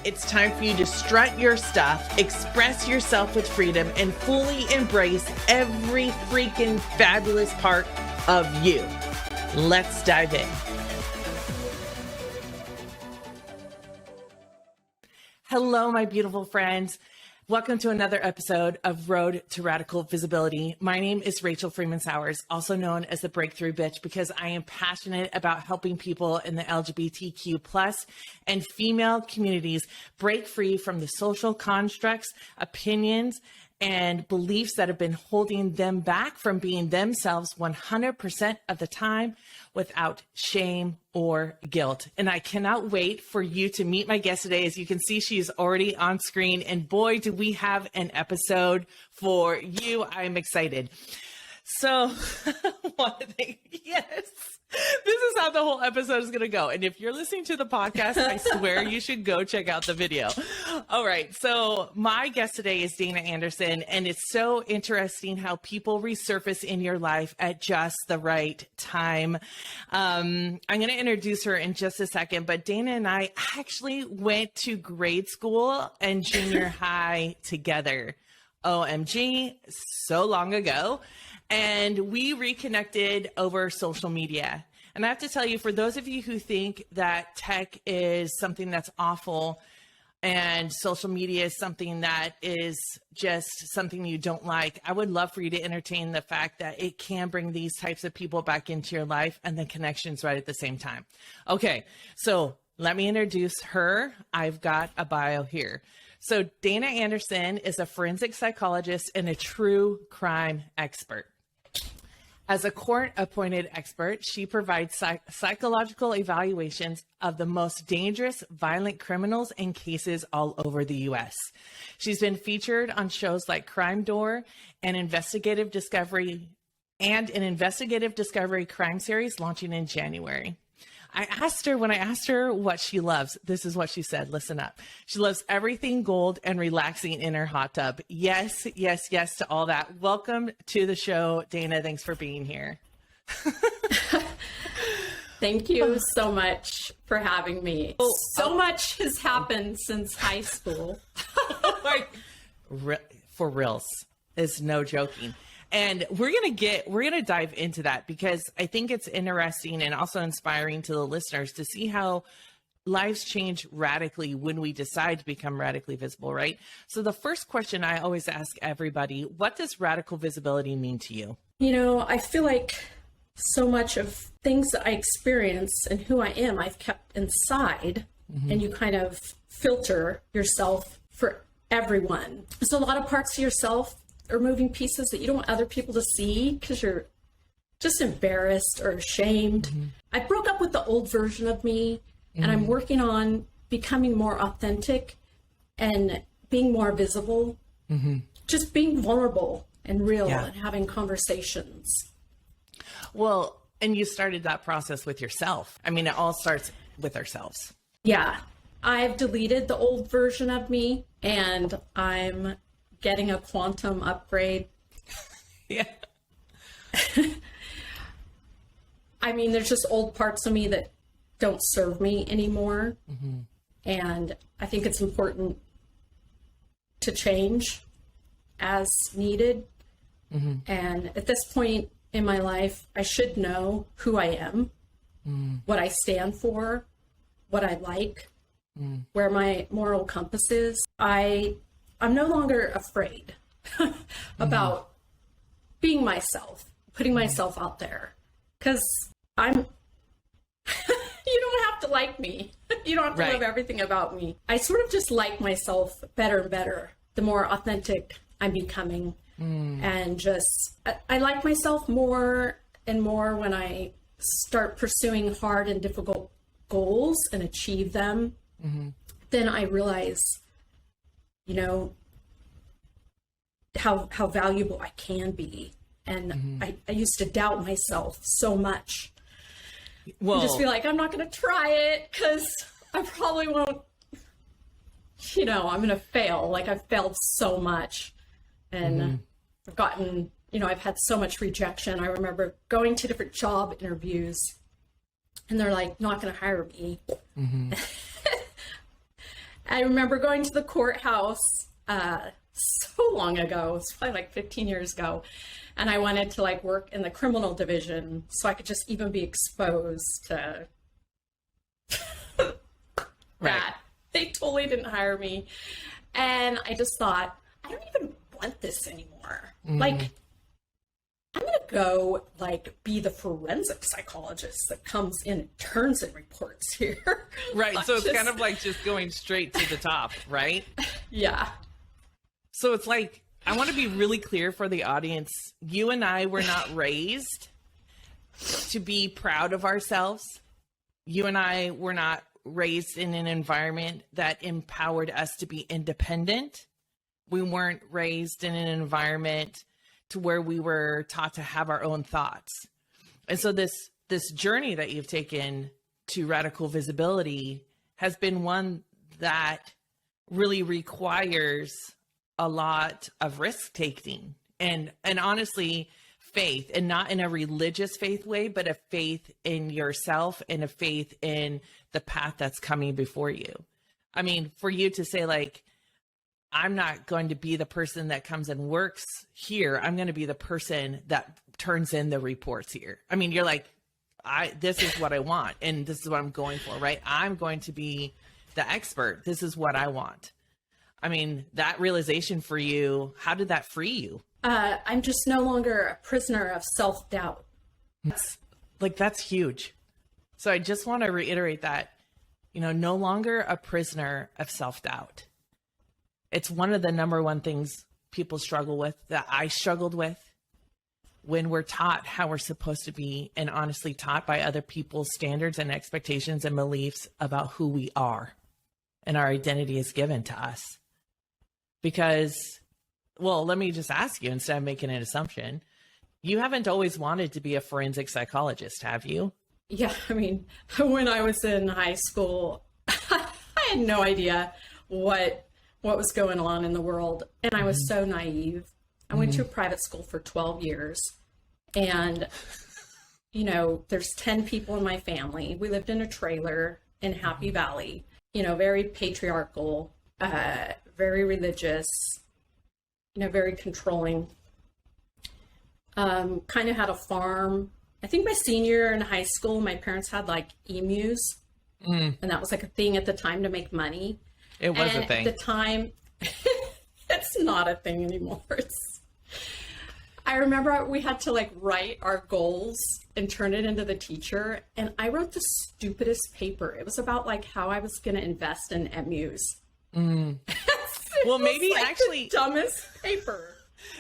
It's time for you to strut your stuff, express yourself with freedom, and fully embrace every freaking fabulous part of you. Let's dive in. Hello, my beautiful friends. Welcome to another episode of Road to Radical Visibility. My name is Rachel Freemon Sowers, also known as the Breakthrough Bitch, because I am passionate about helping people in the LGBTQ plus and female communities break free from the social constructs, opinions, and beliefs that have been holding them back from being themselves 100% of the time without shame or guilt. And I cannot wait for you to meet my guest today. As you can see, she's already on screen, and boy, do we have an episode for you. I'm excited. So yes, this is how the whole episode is going to go. And if you're listening to the podcast, I swear you should go check out the video. All right. So my guest today is Dana Anderson, and it's so interesting how people resurface in your life at just the right time. I'm going to introduce her in just a second, but Dana and I actually went to grade school and junior high together. OMG, so long ago. And we reconnected over social media. And I have to tell you, for those of you who think that tech is something that's awful and social media is something that is just something you don't like, I would love for you to entertain the fact that it can bring these types of people back into your life and the connections right at the same time. Okay, so let me introduce her. I've got a bio here. So Dana Anderson is a forensic psychologist and a true crime expert. As a court-appointed expert, she provides psychological evaluations of the most dangerous, violent criminals and cases all over the U.S. She's been featured on shows like Crime Door and an investigative discovery crime series launching in January. When I asked her what she loves, this is what she said. Listen up. She loves everything gold and relaxing in her hot tub. Yes, yes, yes to all that. Welcome to the show, Dana. Thanks for being here. Thank you so much for having me. So much has happened since high school. For reals. It's no joking. And we're going to dive into that because I think it's interesting and also inspiring to the listeners to see how lives change radically when we decide to become radically visible, right? So the first question I always ask everybody, what does radical visibility mean to you? You know, I feel like so much of things that I experience and who I am, I've kept inside, and you kind of filter yourself for everyone. So a lot of parts of yourself or moving pieces that you don't want other people to see because you're just embarrassed or ashamed. I broke up with the old version of me, and I'm working on becoming more authentic and being more visible, just being vulnerable and real and having conversations. Well, and you started that process with yourself. I mean, it all starts with ourselves. Yeah. I've deleted the old version of me, and I'm getting a quantum upgrade. Yeah. I mean, there's just old parts of me that don't serve me anymore. And I think it's important to change as needed. And at this point in my life, I should know who I am, what I stand for, what I like, where my moral compass is. I'm no longer afraid about being myself, putting myself out there, because you don't have to like me. You don't have to love everything about me. I sort of just like myself better and better, the more authentic I'm becoming. And just, I like myself more and more when I start pursuing hard and difficult goals and achieve them. Then I realize, you know, how valuable I can be. And I used to doubt myself so much. Well, just be like, I'm not going to try it because I probably won't, you know, I'm going to fail. Like I've failed so much, and I've gotten, you know, I've had so much rejection. I remember going to different job interviews and they're like, not going to hire me. I remember going to the courthouse so long ago. It's probably like 15 years ago. And I wanted to like work in the criminal division so I could just even be exposed to that. They totally didn't hire me. And I just thought, I don't even want this anymore. Like, I'm going to go like be the forensic psychologist that comes in and turns in reports here. Right. So it's kind of like just going straight to the top, right? Yeah. So it's like, I want to be really clear for the audience. You and I were not raised to be proud of ourselves. You and I were not raised in an environment that empowered us to be independent. We weren't raised in an environment to where we were taught to have our own thoughts. And so this journey that you've taken to radical visibility has been one that really requires a lot of risk taking and honestly faith, and not in a religious faith way, but a faith in yourself and a faith in the path that's coming before you. I mean, for you to say like, I'm not going to be the person that comes and works here. I'm going to be the person that turns in the reports here. I mean, you're like, this is what I want. And this is what I'm going for, right? I'm going to be the expert. This is what I want. I mean, that realization for you, how did that free you? I'm just no longer a prisoner of self-doubt. That's huge. So I just want to reiterate that, no longer a prisoner of self-doubt. It's one of the number one things people struggle with, that I struggled with, when we're taught how we're supposed to be, and honestly taught by other people's standards and expectations and beliefs about who we are, and our identity is given to us. Because, well, let me just ask you, instead of making an assumption, you haven't always wanted to be a forensic psychologist, have you? Yeah, I mean, when I was in high school, I had no idea what was going on in the world. And I was so naive. I went to a private school for 12 years. And, there's 10 people in my family. We lived in a trailer in Happy Valley, very patriarchal, very religious, very controlling. Kind of had a farm. I think my senior year in high school, my parents had like emus. And that was like a thing at the time to make money. It was a thing. At the time, it's not a thing anymore. I remember we had to like write our goals and turn it into the teacher. And I wrote the stupidest paper. It was about like how I was going to invest in emus. Well, maybe like actually the dumbest paper.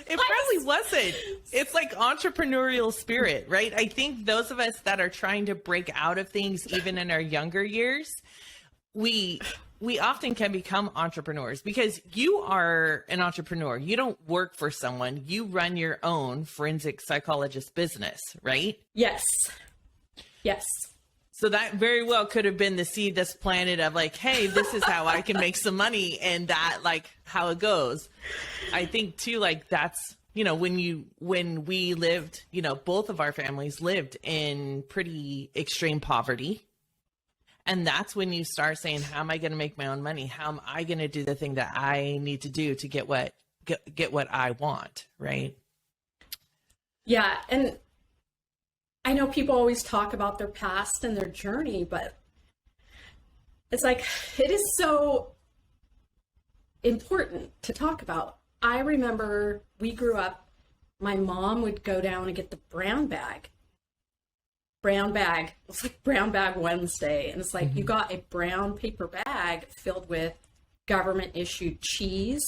It probably wasn't. It's like entrepreneurial spirit, right? I think those of us that are trying to break out of things, even in our younger years, we often can become entrepreneurs, because you are an entrepreneur. You don't work for someone. You run your own forensic psychologist business, right? Yes. Yes. So that very well could have been the seed that's planted of like, hey, this is how I can make some money, and that like how it goes. I think too, like that's, when we lived, both of our families lived in pretty extreme poverty. And that's when you start saying, how am I going to make my own money? How am I going to do the thing that I need to do to get what I want, right? Yeah. And I know people always talk about their past and their journey, but it's like, it is so important to talk about. I remember we grew up, my mom would go down and get the brown bag. It's like Brown Bag Wednesday. And it's like, you got a brown paper bag filled with government issued cheese,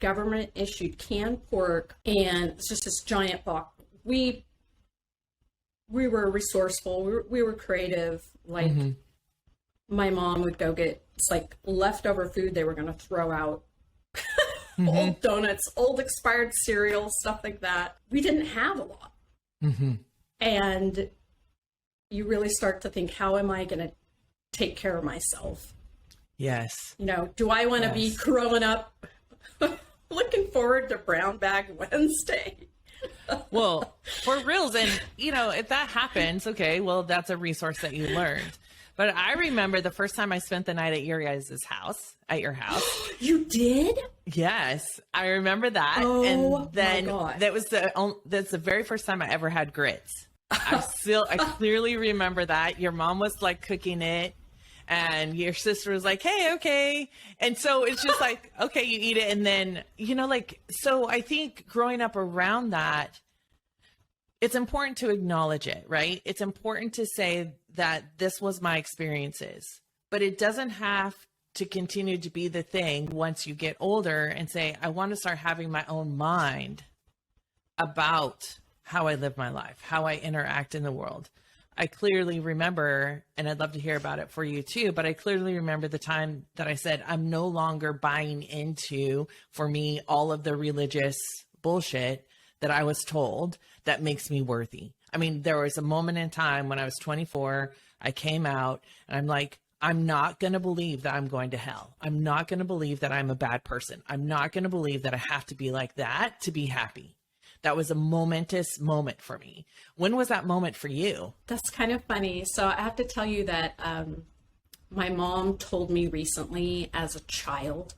government issued canned pork, and it's just this giant box. We were resourceful. We were creative. Like my mom would go get, it's like leftover food they were going to throw out. Old donuts, old expired cereal, stuff like that. We didn't have a lot. And you really start to think, how am I going to take care of myself? Yes. Do I want to be growing up looking forward to Brown Bag Wednesday? Well, for reals. And, if that happens, okay, well, that's a resource that you learned. But I remember the first time I spent the night at your guys' house, at your house. You did? Yes, I remember that. Oh, and then my God. that's the very first time I ever had grits. I clearly remember that. Your mom was like cooking it and your sister was like, hey, okay. And so it's just like, okay, you eat it. And then, like, so I think growing up around that, it's important to acknowledge it, right? It's important to say that this was my experiences, but it doesn't have to continue to be the thing once you get older and say, I want to start having my own mind about how I live my life, how I interact in the world. I clearly remember, and I'd love to hear about it for you too, but I clearly remember the time that I said, I'm no longer buying into, for me, all of the religious bullshit that I was told that makes me worthy. I mean, there was a moment in time when I was 24, I came out and I'm like, I'm not going to believe that I'm going to hell. I'm not going to believe that I'm a bad person. I'm not going to believe that I have to be like that to be happy. That was a momentous moment for me. When was that moment for you? That's kind of funny. So I have to tell you that my mom told me recently as a child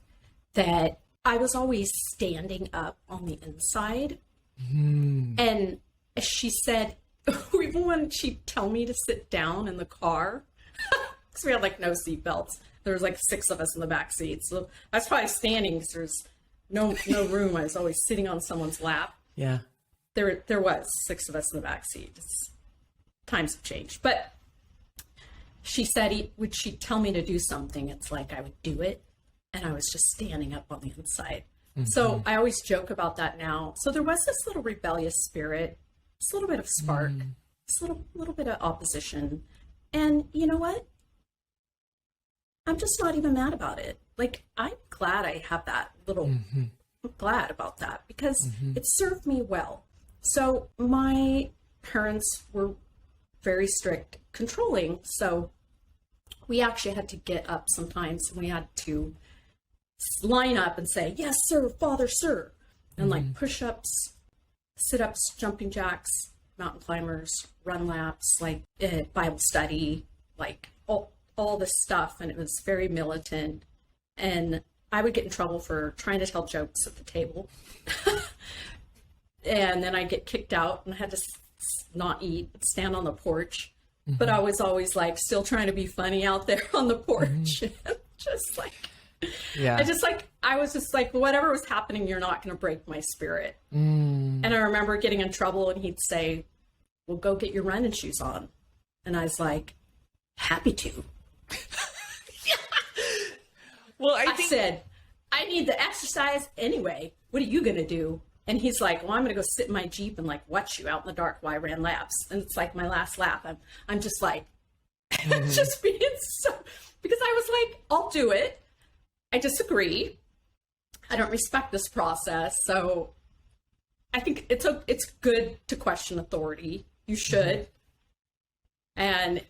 that I was always standing up on the inside. And she said, even when she'd tell me to sit down in the car, because we had like no seatbelts, there was like 6 of us in the back seat. So I was probably standing because there's no room. I was always sitting on someone's lap. Yeah. There was 6 of us in the back seat. Times have changed. But she said, would she tell me to do something? It's like I would do it. And I was just standing up on the inside. Mm-hmm. So I always joke about that now. So there was this little rebellious spirit, this little bit of spark, this little bit of opposition. And you know what? I'm just not even mad about it. Like, I'm glad I have that little, I'm glad about that because it served me well. So my parents were very strict, controlling. So we actually had to get up sometimes and we had to line up and say, yes, sir, father, sir. And like push-ups, sit-ups, jumping jacks, mountain climbers, run laps, like Bible study, like all this stuff. And it was very militant. And I would get in trouble for trying to tell jokes at the table. And then I'd get kicked out and I had to not eat, stand on the porch. But I was always like still trying to be funny out there on the porch. Just like, yeah. I was just like, whatever was happening, you're not going to break my spirit. And I remember getting in trouble and he'd say, well, go get your running shoes on. And I was like, happy to. Well, I said, I need the exercise anyway. What are you going to do? And he's like, well, I'm going to go sit in my Jeep and like watch you out in the dark while I ran laps. And it's like my last lap. I'm just like, just being so, because I was like, I'll do it. I disagree. I don't respect this process. So I think it's good to question authority. You should. And,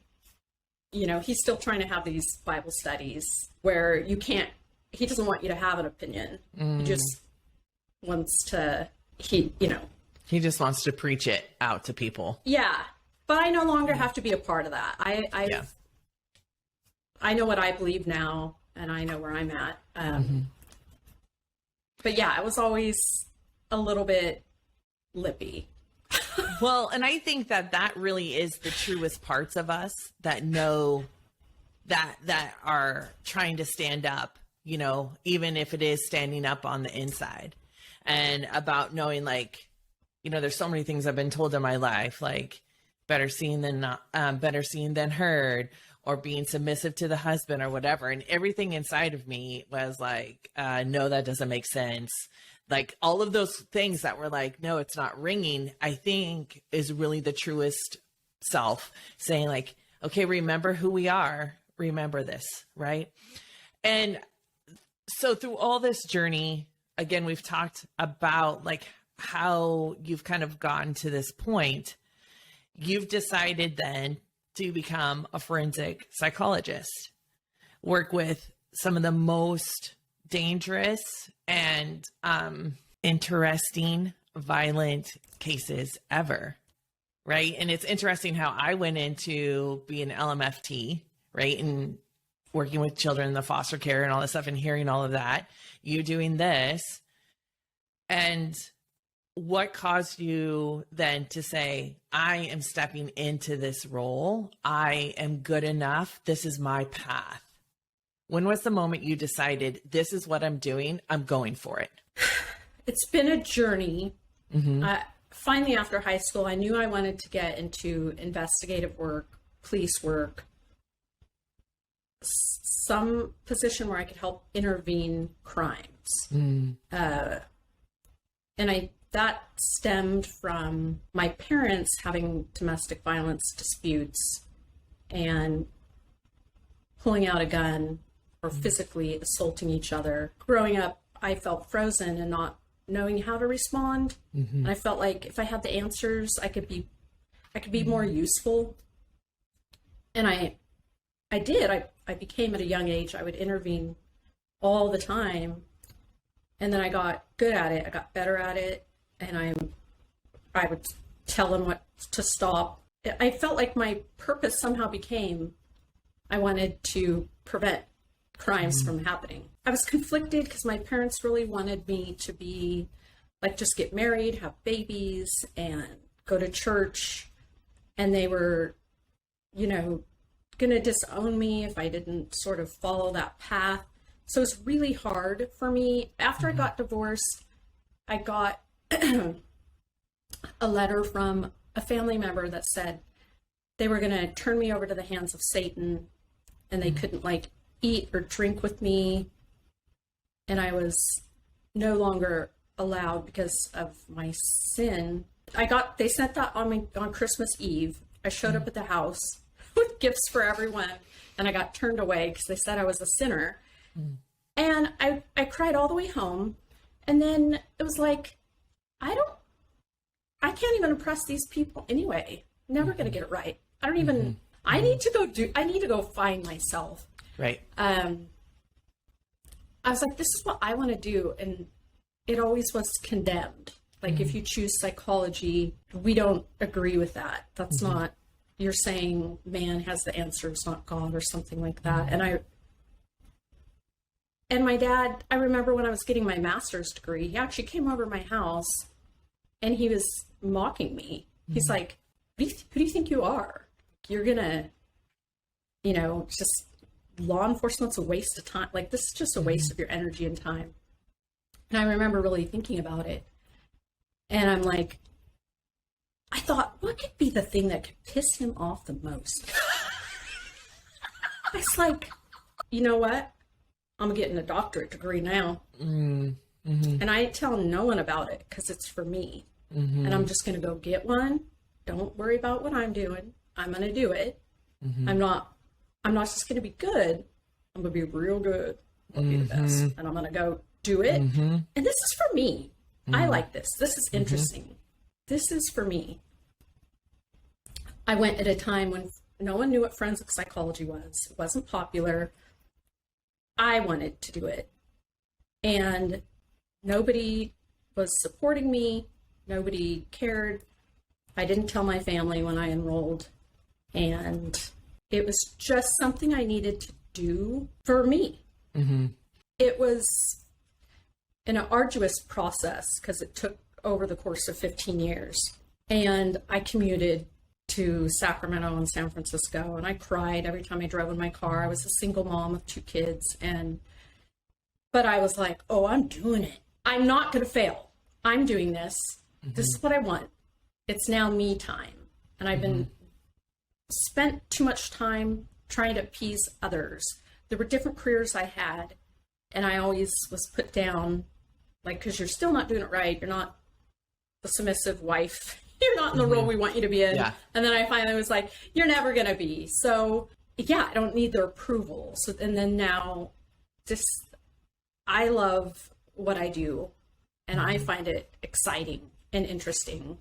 you know, he's still trying to have these Bible studies where he doesn't want you to have an opinion. He just wants to, he just wants to preach it out to people. Yeah. But I no longer have to be a part of that. I know what I believe now and I know where I'm at. But yeah, I was always a little bit lippy. Well, and I think that really is the truest parts of us that know that are trying to stand up, you know, even if it is standing up on the inside, and about knowing, like, you know, there's so many things I've been told in my life, like better seen than heard, or being submissive to the husband or whatever. And everything inside of me was like, no, that doesn't make sense. Like all of those things that were like, no, it's not ringing, I think is really the truest self saying like, okay, remember who we are. Remember this, right? And so through all this journey, again, we've talked about like how you've kind of gotten to this point. You've decided then to become a forensic psychologist, work with some of the most dangerous and interesting, violent cases ever, right? And it's interesting how I went into being LMFT, right? And working with children in the foster care and all this stuff and hearing all of that, you doing this. And what caused you then to say, I am stepping into this role. I am good enough. This is my path. When was the moment you decided, this is what I'm doing? I'm going for it? It's been a journey. Finally, after high school, I knew I wanted to get into investigative work, police work, some position where I could help intervene crimes. That stemmed from my parents having domestic violence disputes and pulling out a gun or physically assaulting each other. Growing up, I felt frozen and not knowing how to respond. And I felt like if I had the answers, I could be more useful. And I did. I became at a young age, I would intervene all the time. And then I got good at it. I got better at it. And I would tell them what to stop. I felt like my purpose somehow became, I wanted to prevent crimes from happening. I was conflicted because my parents really wanted me to be like, just get married, have babies, and go to church. And they were, going to disown me if I didn't sort of follow that path. So it was really hard for me. After I got divorced, I got a letter from a family member that said they were going to turn me over to the hands of Satan, and they couldn't eat or drink with me. And I was no longer allowed because of my sin. They sent that on Christmas Eve. I showed up at the house with gifts for everyone, and I got turned away because they said I was a sinner. And I cried all the way home. And then it was like, I can't even impress these people anyway. Never going to get it right. I need to go find myself. Right. I was like, this is what I want to do. And it always was condemned. If you choose psychology, we don't agree with that. That's not, you're saying man has the answers, not God, or something like that. And my dad, I remember when I was getting my master's degree, he actually came over to my house and he was mocking me. He's like, who do you think you are? You're gonna, just law enforcement's a waste of time. This is just a waste of your energy and time. And I remember really thinking about it. And I'm like, I thought, what could be the thing that could piss him off the most? It's like, you know what? I'm getting a doctorate degree now. And I ain't telling no one about it because it's for me. And I'm just going to go get one. Don't worry about what I'm doing. I'm going to do it. I'm not just going to be good. I'm going to be real good. I'll be the best. And I'm going to go do it. And this is for me. I like this. This is interesting. This is for me. I went at a time when no one knew what forensic psychology was. It wasn't popular. I wanted to do it. And nobody was supporting me. Nobody cared. I didn't tell my family when I enrolled. And it was just something I needed to do for me. It was an arduous process because it took over the course of 15 years. And I commuted to Sacramento and San Francisco, and I cried every time I drove in my car. I was a single mom with 2 kids, but I was like, oh, I'm doing it. I'm not going to fail. I'm doing this. This is what I want. It's now me time. And I've been spent too much time trying to appease others. There were different careers I had, and I always was put down, because you're still not doing it right. You're not the submissive wife. You're not in the role we want you to be in. Yeah. And then I finally was like, you're never going to be. So yeah, I don't need their approval. So, and then now I love what I do, and I find it exciting and interesting,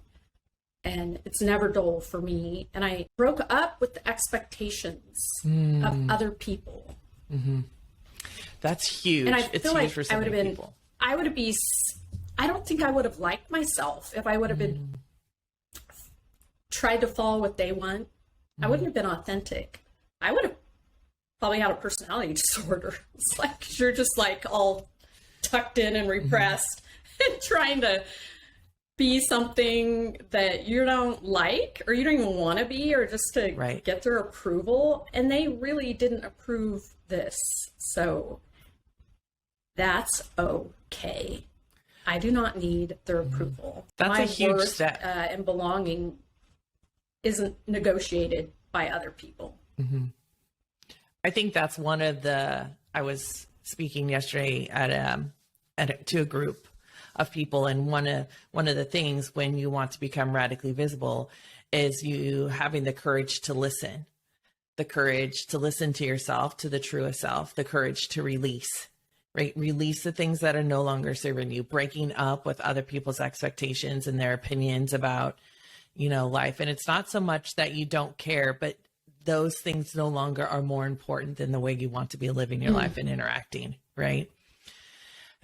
and it's never dull for me. And I broke up with the expectations of other people. That's huge. And I it's feel huge like for so many people. I don't think I would have liked myself if I would have been tried to follow what they want. I wouldn't have been authentic. I would have probably had a personality disorder. It's like you're just like all tucked in and repressed and trying to be something that you don't like or you don't even want to be, or just to get their approval. And they really didn't approve this. So that's okay. I do not need their approval. That's My a huge worth, step. And belonging isn't negotiated by other people. Mm-hmm. I think that's one of I was speaking yesterday to a group of people, and one of the things when you want to become radically visible is you having the courage to listen to yourself, to the truest self, the courage to release, right? Release the things that are no longer serving you, breaking up with other people's expectations and their opinions about, life. And it's not so much that you don't care, but those things no longer are more important than the way you want to be living your life and interacting, right?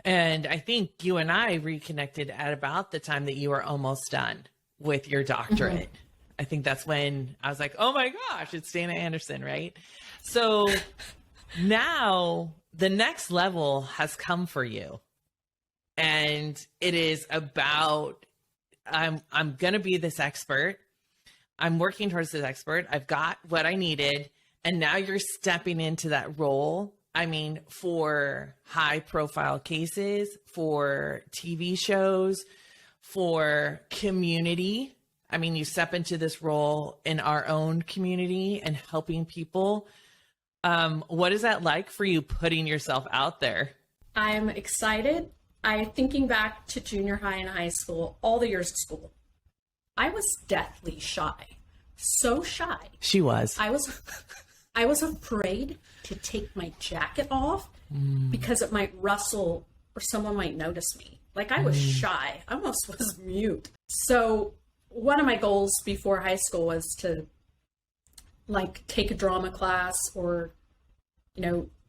And I think you and I reconnected at about the time that you were almost done with your doctorate. I think that's when I was like, oh my gosh, it's Dana Anderson, right? So now the next level has come for you. And it is about, I'm going to be this expert. I'm working towards this expert. I've got what I needed. And now you're stepping into that role. I mean, for high profile cases, for TV shows, for community. I mean, you step into this role in our own community and helping people. What is that like for you, putting yourself out there? I'm excited. I'm thinking back to junior high and high school, all the years of school. I was deathly shy. So shy. She was. I was afraid to take my jacket off because it might rustle or someone might notice me. Like, I was shy. I almost was mute. So one of my goals before high school was to take a drama class or,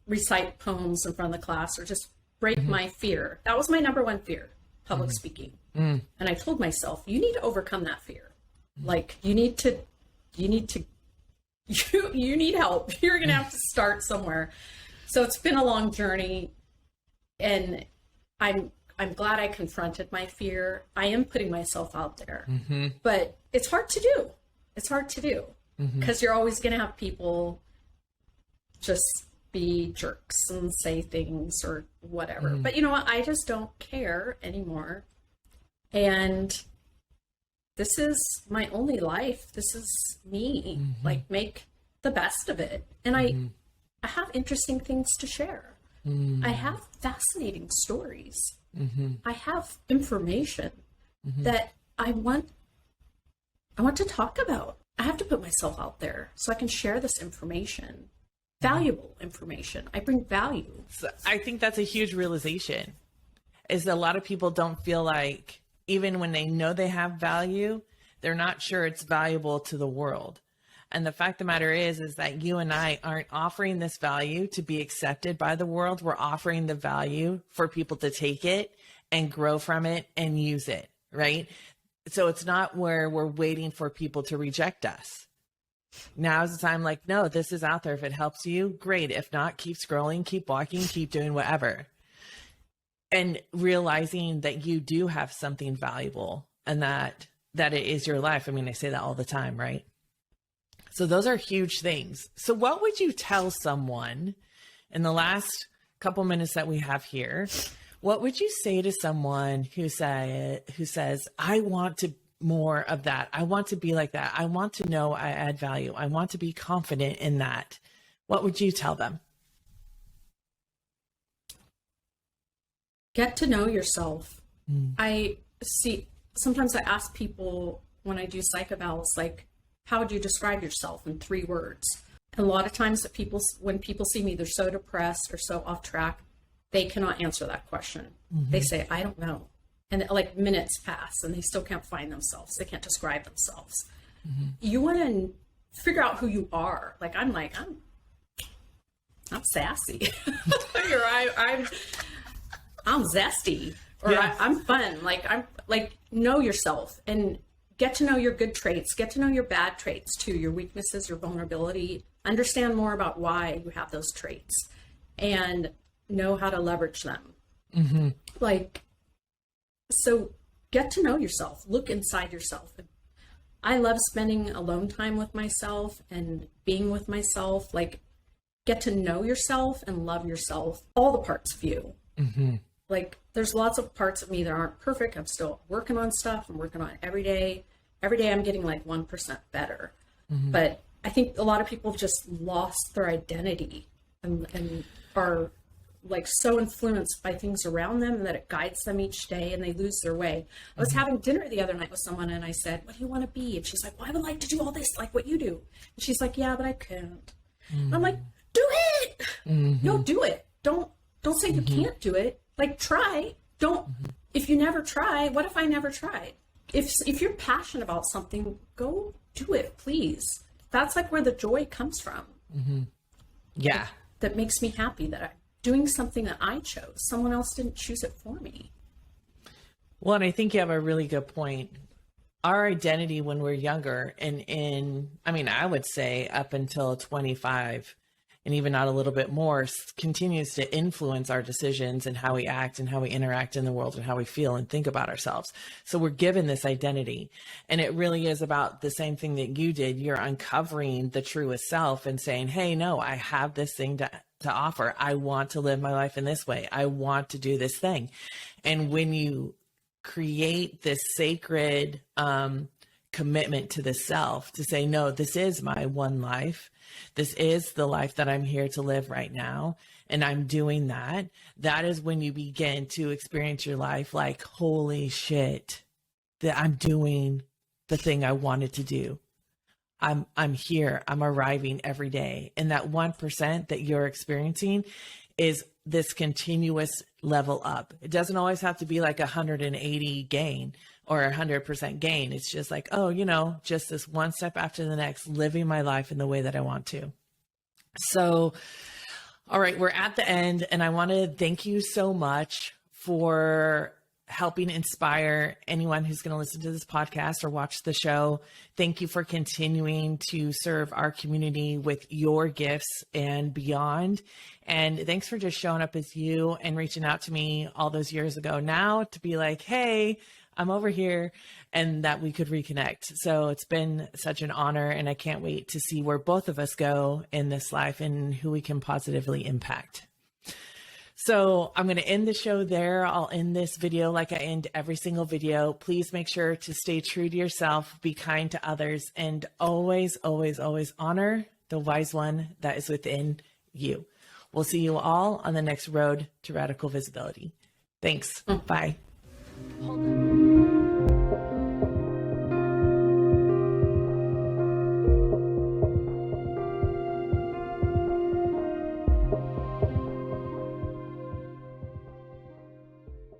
recite poems in front of the class or just break my fear. That was my number one fear, public speaking. And I told myself, you need to overcome that fear. Like, you need help. You're going to have to start somewhere. So it's been a long journey, and I'm glad I confronted my fear. I am putting myself out there, but it's hard to do. It's hard to do because you're always going to have people just be jerks and say things or whatever. But you know what? I just don't care anymore. And this is my only life. This is me. Make the best of it. And I have interesting things to share. I have fascinating stories. I have information that I want to talk about. I have to put myself out there so I can share this information. Valuable information. I bring value. So I think that's a huge realization, is that a lot of people don't feel like, even when they know they have value, they're not sure it's valuable to the world. And the fact of the matter is that you and I aren't offering this value to be accepted by the world. We're offering the value for people to take it and grow from it and use it, right? So it's not where we're waiting for people to reject us. Now's the time, no, this is out there. If it helps you, great. If not, keep scrolling, keep walking, keep doing whatever. And realizing that you do have something valuable and that it is your life. I mean, I say that all the time, right? So those are huge things. So what would you tell someone in the last couple minutes that we have here? What would you say to someone who says, I want to more of that. I want to be like that. I want to know I add value. I want to be confident in that. What would you tell them? Get to know yourself. Sometimes I ask people when I do psych evals, how would you describe yourself in 3 words? And a lot of times when people see me, they're so depressed or so off track, they cannot answer that question. They say, I don't know. And minutes pass and they still can't find themselves. They can't describe themselves. You want to figure out who you are. I'm sassy. Or I'm zesty. Or yes. I'm fun. Know yourself and get to know your good traits. Get to know your bad traits too. Your weaknesses, your vulnerability. understand more about why you have those traits, and know how to leverage them. Like, so get to know yourself, look inside yourself. I love spending alone time with myself and being with myself. Like, get to know yourself and love yourself, all the parts of you. Like, there's lots of parts of me that aren't perfect. I'm still working on stuff. I'm working on it every day. Every day I'm getting like 1% better. But I think a lot of people have just lost their identity and are like so influenced by things around them that it guides them each day, and they lose their way. I was having dinner the other night with someone, and I said, what do you want to be? And she's like, well, I would like to do all this like what you do. And she's like, yeah, but I can't. And I'm like, do it. No, do it. Don't say you can't do it. Like, try. Don't. If you never try, what if I never tried? If you're passionate about something, go do it, please. That's like where the joy comes from. Yeah. That makes me happy that I'm doing something that I chose. Someone else didn't choose it for me. Well, and I think you have a really good point. Our identity when we're younger, and I would say up until 25, and even not a little bit more, continues to influence our decisions and how we act and how we interact in the world and how we feel and think about ourselves. So we're given this identity, and it really is about the same thing that you did. You're uncovering the truest self and saying, hey, no, I have this thing to offer. I want to live my life in this way. I want to do this thing. And when you create this sacred commitment to the self to say, no, this is my one life. This is the life that I'm here to live right now. And I'm doing that. That is when you begin to experience your life like, holy shit, that I'm doing the thing I wanted to do. I'm here. I'm arriving every day. And that 1% that you're experiencing is this continuous level up. It doesn't always have to be like 180 gain or 100% gain. It's just like, oh, just this one step after the next, living my life in the way that I want to. So, all right, we're at the end, and I want to thank you so much for helping inspire anyone who's going to listen to this podcast or watch the show. Thank you for continuing to serve our community with your gifts and beyond. And thanks for just showing up as you and reaching out to me all those years ago now to be like, hey, I'm over here, and that we could reconnect. So it's been such an honor, and I can't wait to see where both of us go in this life and who we can positively impact. So I'm going to end the show there. I'll end this video like I end every single video. Please make sure to stay true to yourself, be kind to others, and always, always, always honor the wise one that is within you. We'll see you all on the next road to radical visibility. Thanks. Bye. Hold on.